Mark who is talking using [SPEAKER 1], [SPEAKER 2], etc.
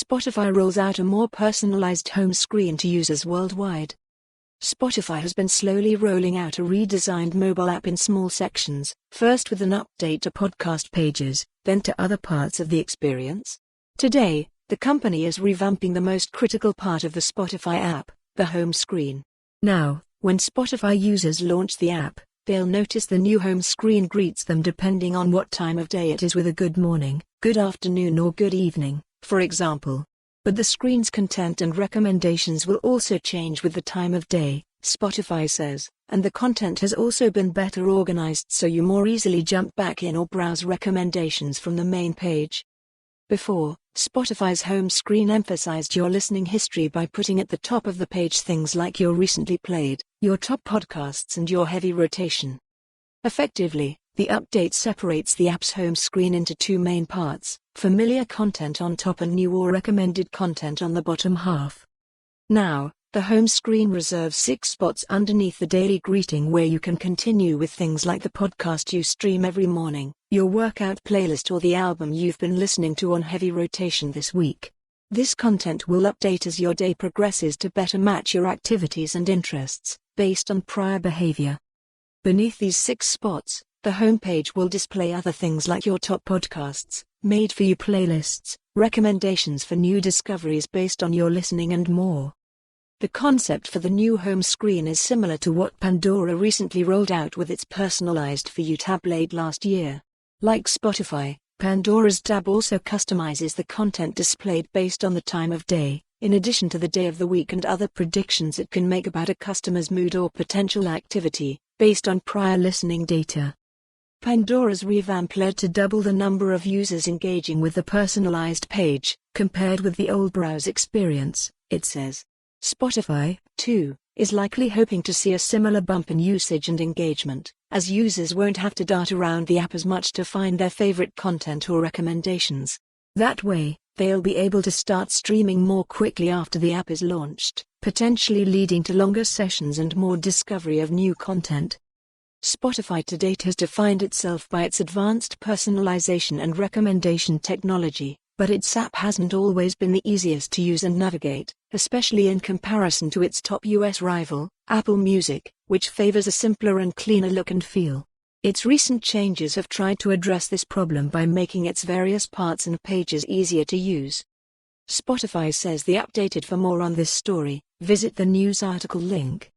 [SPEAKER 1] Spotify rolls out a more personalized home screen to users worldwide. Spotify has been slowly rolling out a redesigned mobile app in small sections, first with an update to podcast pages, then to other parts of the experience. Today, the company is revamping the most critical part of the Spotify app, the home screen. Now, when Spotify users launch the app, they'll notice the new home screen greets them depending on what time of day it is, with a good morning, good afternoon or good evening, for example. But the screen's content and recommendations will also change with the time of day, Spotify says, and the content has also been better organized so you more easily jump back in or browse recommendations from the main page. Before, Spotify's home screen emphasized your listening history by putting at the top of the page things like your recently played, your top podcasts and your heavy rotation. Effectively, the update separates the app's home screen into two main parts: familiar content on top and new or recommended content on the bottom half. Now, the home screen reserves 6 spots underneath the daily greeting where you can continue with things like the podcast you stream every morning, your workout playlist or the album you've been listening to on heavy rotation this week. This content will update as your day progresses to better match your activities and interests, based on prior behavior. Beneath these 6 spots, the homepage will display other things like your top podcasts, made-for-you playlists, recommendations for new discoveries based on your listening and more. The concept for the new home screen is similar to what Pandora recently rolled out with its personalized For You tab late last year. Like Spotify, Pandora's tab also customizes the content displayed based on the time of day, in addition to the day of the week and other predictions it can make about a customer's mood or potential activity, based on prior listening data. Pandora's revamp led to double the number of users engaging with the personalized page, compared with the old browse experience, it says. Spotify, too, is likely hoping to see a similar bump in usage and engagement, as users won't have to dart around the app as much to find their favorite content or recommendations. That way, they'll be able to start streaming more quickly after the app is launched, potentially leading to longer sessions and more discovery of new content. Spotify to date has defined itself by its advanced personalization and recommendation technology, but its app hasn't always been the easiest to use and navigate, especially in comparison to its top US rival, Apple Music, which favors a simpler and cleaner look and feel. Its recent changes have tried to address this problem by making its various parts and pages easier to use. Spotify says the updated. For more on this story, visit the news article link.